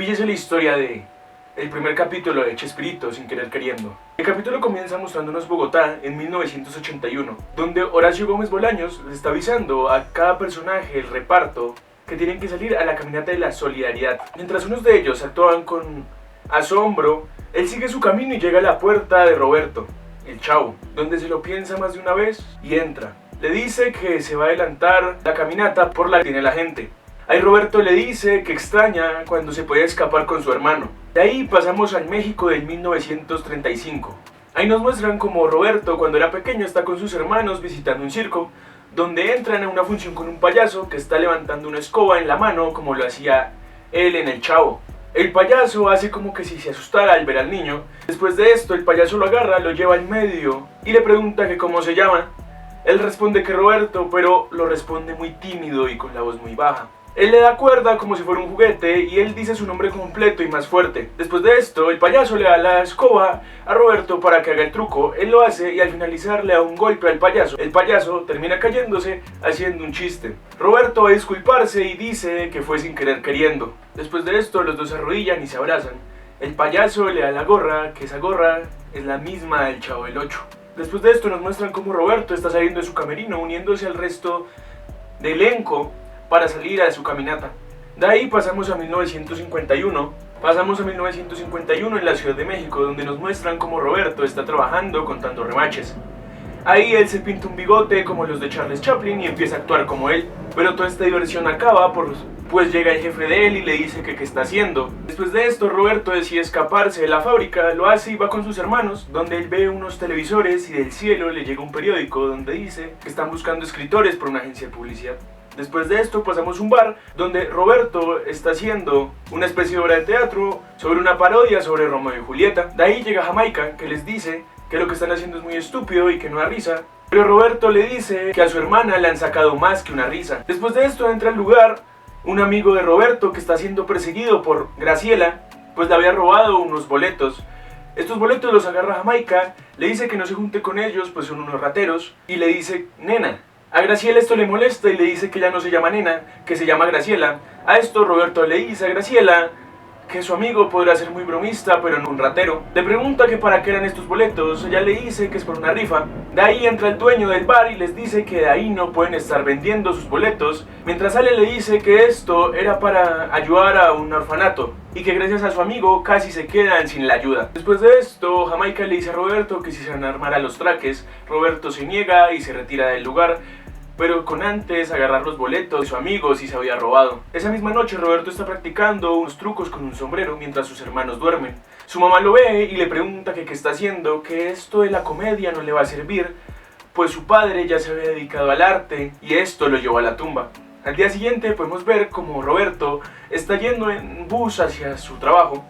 Píllese la historia de el primer capítulo de Chespirito sin querer queriendo. El capítulo comienza mostrándonos Bogotá en 1981, donde Horacio Gómez Bolaños le está avisando a cada personaje del reparto que tienen que salir a la caminata de la solidaridad. Mientras unos de ellos actúan con asombro, él sigue su camino y llega a la puerta de Roberto, el chavo, donde se lo piensa más de una vez y entra. Le dice que se va a adelantar la caminata por la que tiene la gente. Ahí Roberto le dice que extraña cuando se podía escapar con su hermano. De ahí pasamos al México del 1935. Ahí nos muestran como Roberto cuando era pequeño está con sus hermanos visitando un circo, donde entran a una función con un payaso que está levantando una escoba en la mano como lo hacía él en El Chavo. El payaso hace como que si se asustara al ver al niño. Después de esto el payaso lo agarra, lo lleva al medio y le pregunta que cómo se llama. Él responde que Roberto, pero lo responde muy tímido y con la voz muy baja. Él le da cuerda como si fuera un juguete y él dice su nombre completo y más fuerte. Después de esto, el payaso le da la escoba a Roberto para que haga el truco. Él lo hace y al finalizar le da un golpe al payaso. El payaso termina cayéndose haciendo un chiste. Roberto va a disculparse y dice que fue sin querer queriendo. Después de esto, los dos se arrodillan y se abrazan. El payaso le da la gorra, que esa gorra es la misma del Chavo del 8. Después de esto nos muestran cómo Roberto está saliendo de su camerino, uniéndose al resto del elenco para salir a su caminata. De ahí pasamos a 1951. Pasamos a 1951 en la Ciudad de México, donde nos muestran cómo Roberto está trabajando contando remaches. Ahí él se pinta un bigote como los de Charles Chaplin y empieza a actuar como él. Pero toda esta diversión acaba pues llega el jefe de él y le dice que qué está haciendo. Después de esto, Roberto decide escaparse de la fábrica, lo hace y va con sus hermanos, donde él ve unos televisores y del cielo le llega un periódico donde dice que están buscando escritores por una agencia de publicidad. Después de esto pasamos a un bar donde Roberto está haciendo una especie de obra de teatro sobre una parodia sobre Romeo y Julieta. De ahí llega Jamaica, que les dice que lo que están haciendo es muy estúpido y que no da risa. Pero Roberto le dice que a su hermana le han sacado más que una risa. Después de esto entra al lugar un amigo de Roberto que está siendo perseguido por Graciela, pues le había robado unos boletos. Estos boletos los agarra Jamaica, le dice que no se junte con ellos, pues son unos rateros, y le dice nena. A Graciela esto le molesta y le dice que ya no se llama nena, que se llama Graciela. A esto Roberto le dice a Graciela que su amigo podrá ser muy bromista, pero no un ratero. Le pregunta que para qué eran estos boletos, ella le dice que es por una rifa. De ahí entra el dueño del bar y les dice que de ahí no pueden estar vendiendo sus boletos. Mientras sale le dice que esto era para ayudar a un orfanato y que gracias a su amigo casi se quedan sin la ayuda. Después de esto, Jamaica le dice a Roberto que si se van a armar a los traques. Roberto se niega y se retira del lugar, pero con antes agarrar los boletos de su amigo si se había robado. Esa misma noche Roberto está practicando unos trucos con un sombrero mientras sus hermanos duermen. Su mamá lo ve y le pregunta que qué está haciendo, que esto de la comedia no le va a servir, pues su padre ya se había dedicado al arte y esto lo llevó a la tumba. Al día siguiente podemos ver como Roberto está yendo en bus hacia su trabajo,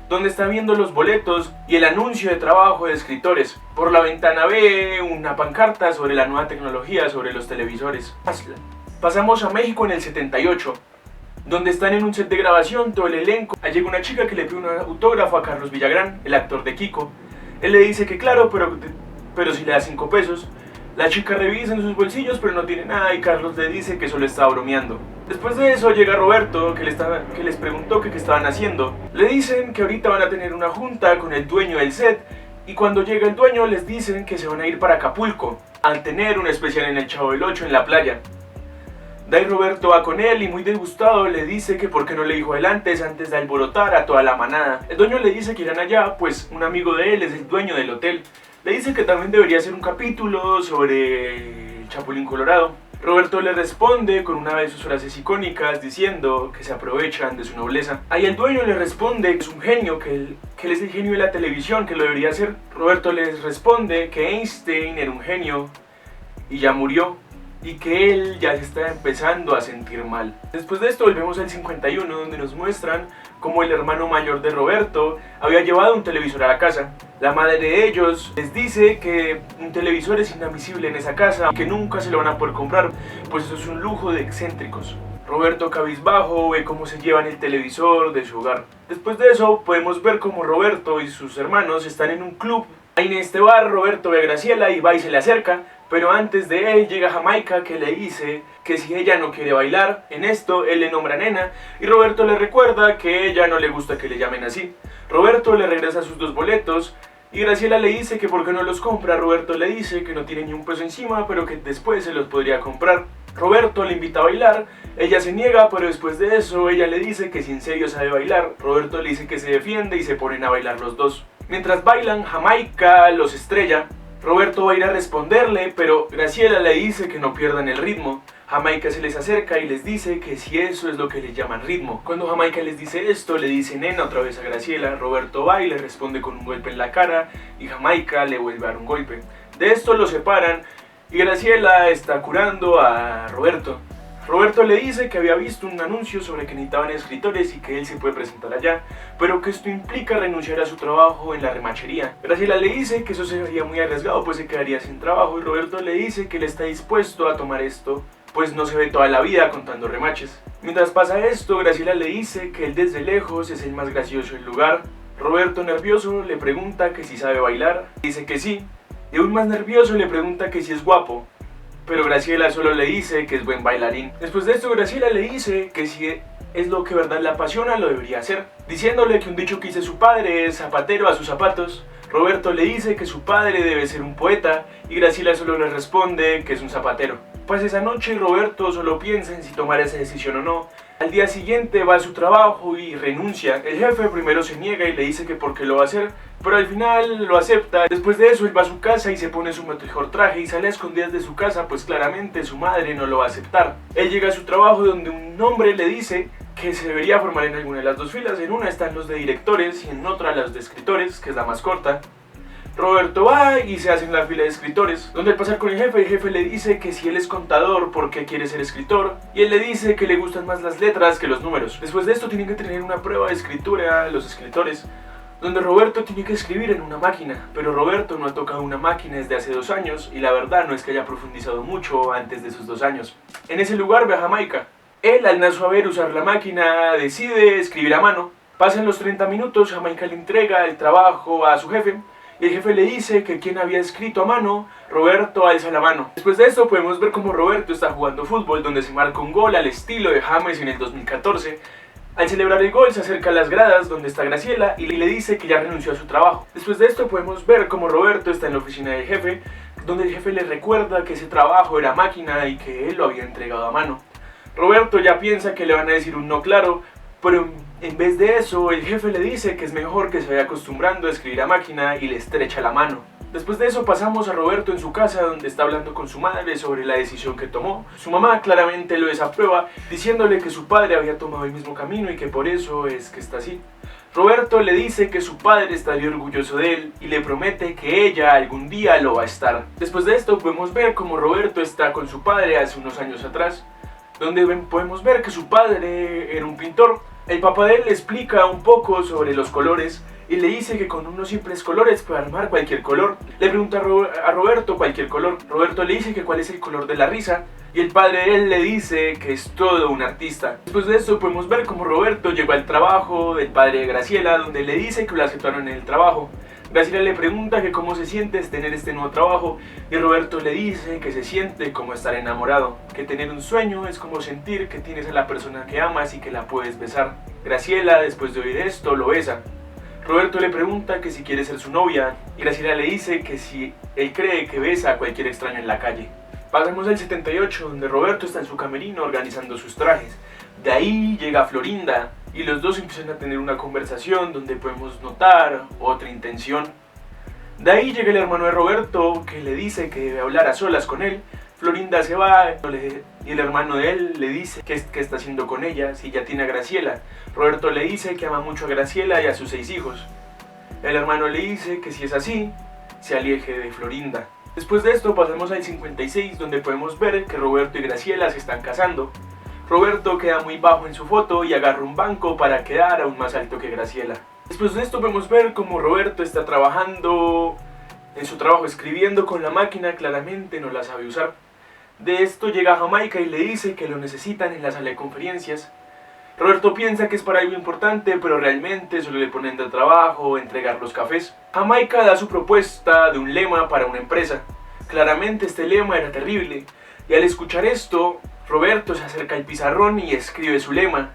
donde está viendo los boletos y el anuncio de trabajo de escritores. Por la ventana ve una pancarta sobre la nueva tecnología, sobre los televisores. Pasamos a México en el 78, donde están en un set de grabación todo el elenco. Allí llega una chica que le pide un autógrafo a Carlos Villagrán, el actor de Kiko. Él le dice que claro, pero si le da 5 pesos. La chica revisa en sus bolsillos pero no tiene nada y Carlos le dice que solo está bromeando. Después de eso llega Roberto que les preguntó que qué estaban haciendo. Le dicen que ahorita van a tener una junta con el dueño del set y cuando llega el dueño les dicen que se van a ir para Acapulco a tener un especial en el Chavo del 8 en la playa. De ahí Roberto va con él y muy disgustado le dice que por qué no le dijo él antes de alborotar a toda la manada. El dueño le dice que irán allá, pues un amigo de él es el dueño del hotel. Le dice que también debería hacer un capítulo sobre el Chapulín Colorado. Roberto le responde con una de sus frases icónicas diciendo que se aprovechan de su nobleza. Ahí el dueño le responde que es un genio, que él es el genio de la televisión, que lo debería hacer. Roberto les responde que Einstein era un genio y ya murió, y que él ya se está empezando a sentir mal. Después de esto volvemos al 51, donde nos muestran cómo el hermano mayor de Roberto había llevado un televisor a la casa. La madre de ellos les dice que un televisor es inadmisible en esa casa, que nunca se lo van a poder comprar, pues eso es un lujo de excéntricos. Roberto cabizbajo ve cómo se llevan el televisor de su hogar. Después de eso podemos ver cómo Roberto y sus hermanos están en un club. Ahí en este bar Roberto ve a Graciela y va y se le acerca, Pero antes de él llega Jamaica, que le dice que si ella no quiere bailar, en esto él le nombra nena y Roberto le recuerda que a ella no le gusta que le llamen así. Roberto le regresa sus 2 boletos y Graciela le dice que por qué no los compra. Roberto le dice que no tiene ni un peso encima, pero que después se los podría comprar. Roberto le invita a bailar, ella se niega, pero después de eso ella le dice que si en serio sabe bailar. Roberto le dice que se defiende y se ponen a bailar los dos. Mientras bailan, Jamaica los estrella. Roberto va a ir a responderle, pero Graciela le dice que no pierdan el ritmo. Jamaica se les acerca y les dice que si eso es lo que les llaman ritmo. Cuando Jamaica les dice esto, le dice nena otra vez a Graciela. Roberto va y le responde con un golpe en la cara y Jamaica le vuelve a dar un golpe. De esto lo separan y Graciela está curando a Roberto. Roberto le dice que había visto un anuncio sobre que necesitaban escritores y que él se puede presentar allá, pero que esto implica renunciar a su trabajo en la remachería. Graciela le dice que eso sería muy arriesgado, pues se quedaría sin trabajo, y Roberto le dice que él está dispuesto a tomar esto, pues no se ve toda la vida contando remaches. Mientras pasa esto, Graciela le dice que él desde lejos es el más gracioso del lugar. Roberto, nervioso, le pregunta que si sabe bailar, dice que sí, y aún más nervioso le pregunta que si es guapo. Pero Graciela solo le dice que es buen bailarín. Después de esto, Graciela le dice que si es lo que verdad le apasiona, lo debería hacer, diciéndole que un dicho que dice su padre es zapatero a sus zapatos. Roberto le dice que su padre debe ser un poeta y Graciela solo le responde que es un zapatero. Pues esa noche Roberto solo piensa en si tomar esa decisión o no. Al día siguiente va a su trabajo y renuncia. El jefe primero se niega y le dice que por qué lo va a hacer, pero al final lo acepta. Después de eso él va a su casa y se pone su mejor traje y sale a escondidas de su casa, pues claramente su madre no lo va a aceptar. Él llega a su trabajo donde un hombre le dice que se debería formar en alguna de las 2 filas. En una están los de directores y en otra los de escritores, que es la más corta. Roberto va y se hace en la fila de escritores, donde al pasar con el jefe le dice que si él es contador, ¿por qué quiere ser escritor? Y él le dice que le gustan más las letras que los números. Después de esto tienen que tener una prueba de escritura los escritores, donde Roberto tiene que escribir en una máquina, pero Roberto no ha tocado una máquina desde hace 2 años y la verdad no es que haya profundizado mucho antes de esos 2 años. En ese lugar ve a Jamaica. Él, al no saber usar la máquina, decide escribir a mano. Pasan los 30 minutos, Jamaica le entrega el trabajo a su jefe y el jefe le dice que quien había escrito a mano. Roberto alza la mano. Después de esto podemos ver cómo Roberto está jugando fútbol, donde se marca un gol al estilo de James en el 2014. Al celebrar el gol se acerca a las gradas donde está Graciela y le dice que ya renunció a su trabajo. Después de esto podemos ver cómo Roberto está en la oficina del jefe, donde el jefe le recuerda que ese trabajo era máquina y que él lo había entregado a mano. Roberto ya piensa que le van a decir un no claro, pero en vez de eso el jefe le dice que es mejor que se vaya acostumbrando a escribir a máquina y le estrecha la mano. Después de eso pasamos a Roberto en su casa, donde está hablando con su madre sobre la decisión que tomó. Su mamá claramente lo desaprueba, diciéndole que su padre había tomado el mismo camino y que por eso es que está así. Roberto le dice que su padre estaría orgulloso de él y le promete que ella algún día lo va a estar. Después de esto podemos ver cómo Roberto está con su padre hace unos años atrás, donde podemos ver que su padre era un pintor. El papá de él le explica un poco sobre los colores y le dice que con unos simples colores puede armar cualquier color. Le pregunta a Roberto cualquier color. Roberto le dice que cuál es el color de la risa y el padre de él le dice que es todo un artista. Después de esto podemos ver cómo Roberto llegó al trabajo del padre de Graciela, donde le dice que lo aceptaron en el trabajo. Graciela le pregunta que cómo se siente tener este nuevo trabajo y Roberto le dice que se siente como estar enamorado, que tener un sueño es como sentir que tienes a la persona que amas y que la puedes besar. Graciela, después de oír esto, lo besa. Roberto le pregunta que si quiere ser su novia y Graciela le dice que si él cree que besa a cualquier extraño en la calle. Pasamos al 78, donde Roberto está en su camerino organizando sus trajes. De ahí llega Florinda y los dos empiezan a tener una conversación donde podemos notar otra intención. De ahí llega el hermano de Roberto que le dice que debe hablar a solas con él. Florinda se va y el hermano de él le dice qué está haciendo con ella, si ya tiene a Graciela. Roberto le dice que ama mucho a Graciela y a sus 6 hijos. El hermano le dice que si es así, se aleje de Florinda. Después de esto pasamos al 56, donde podemos ver que Roberto y Graciela se están casando. Roberto queda muy bajo en su foto y agarra un banco para quedar aún más alto que Graciela. Después de esto podemos ver cómo Roberto está trabajando en su trabajo, escribiendo con la máquina, claramente no la sabe usar. De esto llega Jamaica y le dice que lo necesitan en la sala de conferencias. Roberto piensa que es para algo importante, pero realmente solo le ponen de trabajo entregar los cafés. Jamaica da su propuesta de un lema para una empresa, Claramente este lema era terrible, y al escuchar esto, Roberto se acerca al pizarrón y escribe su lema: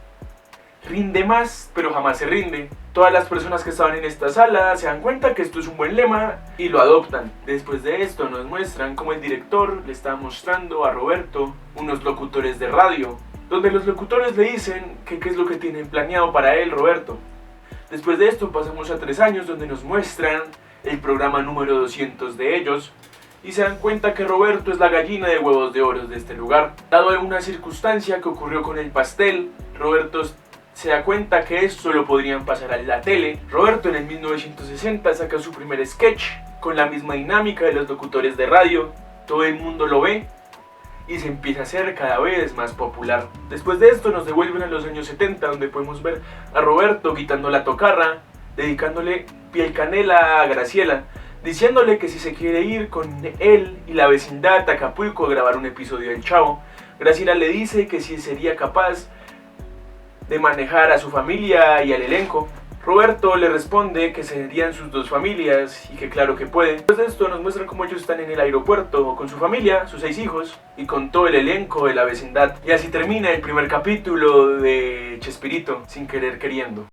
rinde más, pero jamás se rinde. Todas las personas que estaban en esta sala se dan cuenta que esto es un buen lema y lo adoptan. Después de esto nos muestran cómo el director le está mostrando a Roberto unos locutores de radio, donde los locutores le dicen que qué es lo que tienen planeado para él, Roberto. Después de esto pasamos a 3 años donde nos muestran el programa número 200 de ellos, y se dan cuenta que Roberto es la gallina de huevos de oro de este lugar. Dado una circunstancia que ocurrió con el pastel, Roberto se da cuenta que esto lo podrían pasar a la tele. Roberto en el 1960 saca su primer sketch con la misma dinámica de los locutores de radio. Todo el mundo lo ve y se empieza a hacer cada vez más popular. Después de esto nos devuelven a los años 70, donde podemos ver a Roberto quitando la tocarra, dedicándole piel canela a Graciela, diciéndole que si se quiere ir con él y la vecindad a Acapulco a grabar un episodio del Chavo. Graciela le dice que si sería capaz de manejar a su familia y al elenco. Roberto le responde que serían sus 2 familias y que claro que puede. Después de esto nos muestran cómo ellos están en el aeropuerto con su familia, sus 6 hijos y con todo el elenco de la vecindad. Y así termina el primer capítulo de Chespirito, sin querer queriendo.